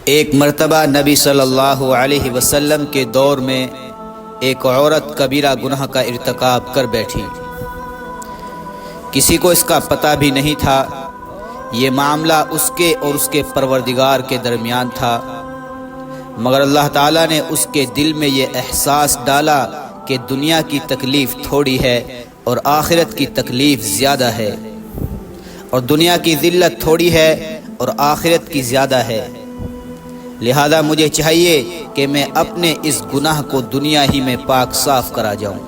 ایک مرتبہ نبی صلی اللہ علیہ وسلم کے دور میں ایک عورت کبیرہ گناہ کا ارتکاب کر بیٹھی۔ کسی کو اس کا پتہ بھی نہیں تھا۔ یہ معاملہ اس کے اور اس کے پروردگار کے درمیان تھا، مگر اللہ تعالیٰ نے اس کے دل میں یہ احساس ڈالا کہ دنیا کی تکلیف تھوڑی ہے اور آخرت کی تکلیف زیادہ ہے، اور دنیا کی ذلت تھوڑی ہے اور آخرت کی زیادہ ہے، لہذا مجھے چاہیے کہ میں اپنے اس گناہ کو دنیا ہی میں پاک صاف کرا جاؤں۔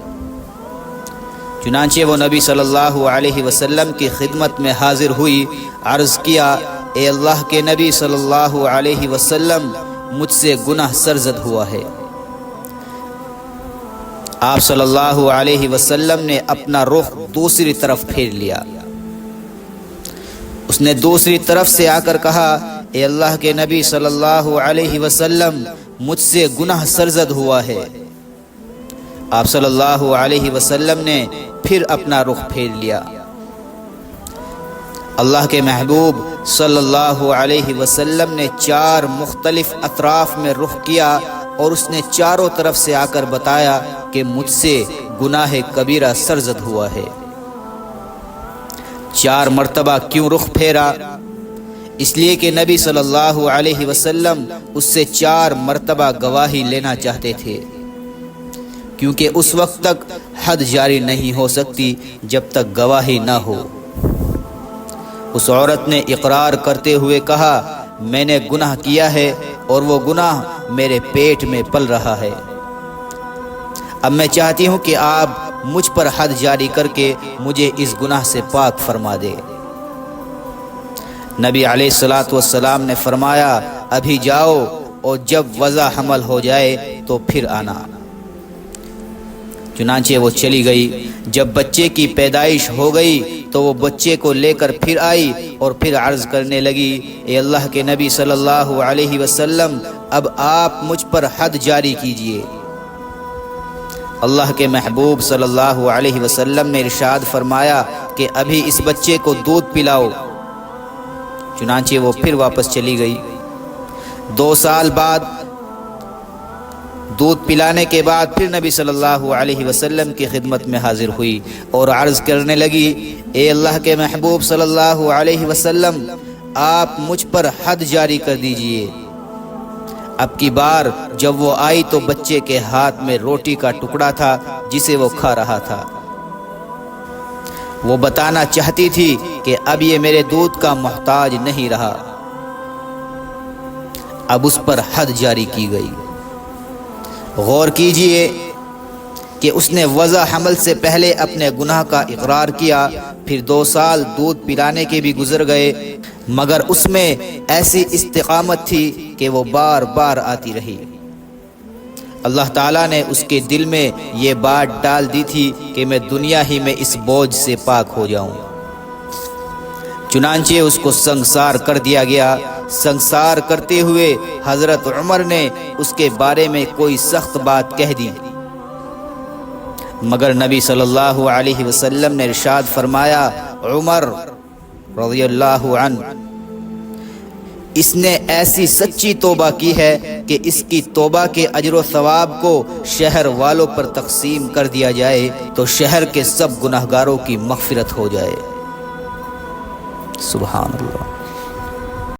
چنانچہ وہ نبی صلی اللہ علیہ وسلم کی خدمت میں حاضر ہوئی، عرض کیا، اے اللہ کے نبی صلی اللہ علیہ وسلم، مجھ سے گناہ سرزد ہوا ہے۔ آپ صلی اللہ علیہ وسلم نے اپنا رخ دوسری طرف پھیر لیا۔ اس نے دوسری طرف سے آ کر کہا، اے اللہ کے نبی صلی اللہ علیہ وسلم، مجھ سے گناہ سرزد ہوا ہے۔ آپ صلی اللہ علیہ وسلم نے پھر اپنا رخ پھیر لیا۔ اللہ کے محبوب صلی اللہ علیہ وسلم نے 4 مختلف اطراف میں رخ کیا اور اس نے چاروں طرف سے آ کر بتایا کہ مجھ سے گناہ کبیرہ سرزد ہوا ہے۔ 4 مرتبہ کیوں رخ پھیرا؟ اس لیے کہ نبی صلی اللہ علیہ وسلم اس سے 4 مرتبہ گواہی لینا چاہتے تھے، کیونکہ اس وقت تک حد جاری نہیں ہو سکتی جب تک گواہی نہ ہو۔ اس عورت نے اقرار کرتے ہوئے کہا، میں نے گناہ کیا ہے اور وہ گناہ میرے پیٹ میں پل رہا ہے۔ اب میں چاہتی ہوں کہ آپ مجھ پر حد جاری کر کے مجھے اس گناہ سے پاک فرما دے۔ نبی علیہ السلام نے فرمایا، ابھی جاؤ اور جب وضع حمل ہو جائے تو پھر آنا۔ چنانچہ وہ چلی گئی۔ جب بچے کی پیدائش ہو گئی تو وہ بچے کو لے کر پھر آئی اور پھر عرض کرنے لگی، اے اللہ کے نبی صلی اللہ علیہ وسلم، اب آپ مجھ پر حد جاری کیجئے۔ اللہ کے محبوب صلی اللہ علیہ وسلم نے ارشاد فرمایا کہ ابھی اس بچے کو دودھ پلاؤ۔ چنانچہ وہ پھر واپس چلی گئی۔ 2 سال بعد دودھ پلانے کے بعد پھر نبی صلی اللہ علیہ وسلم کی خدمت میں حاضر ہوئی اور عرض کرنے لگی، اے اللہ کے محبوب صلی اللہ علیہ وسلم، آپ مجھ پر حد جاری کر دیجئے۔ اب کی بار جب وہ آئی تو بچے کے ہاتھ میں روٹی کا ٹکڑا تھا جسے وہ کھا رہا تھا۔ وہ بتانا چاہتی تھی کہ اب یہ میرے دودھ کا محتاج نہیں رہا۔ اب اس پر حد جاری کی گئی۔ غور کیجئے کہ اس نے وضع حمل سے پہلے اپنے گناہ کا اقرار کیا، پھر 2 سال دودھ پلانے کے بھی گزر گئے، مگر اس میں ایسی استقامت تھی کہ وہ بار بار آتی رہی۔ اللہ تعالیٰ نے اس کے دل میں یہ بات ڈال دی تھی کہ میں دنیا ہی میں اس بوجھ سے پاک ہو جاؤں۔ چنانچہ اس کو سنگسار کر دیا گیا۔ سنگسار کرتے ہوئے حضرت عمر نے اس کے بارے میں کوئی سخت بات کہہ دی، مگر نبی صلی اللہ علیہ وسلم نے ارشاد فرمایا، عمر رضی اللہ عنہ، اس نے ایسی سچی توبہ کی ہے کہ اس کی توبہ کے اجر و ثواب کو شہر والوں پر تقسیم کر دیا جائے تو شہر کے سب گناہگاروں کی مغفرت ہو جائے۔ سبحان اللہ۔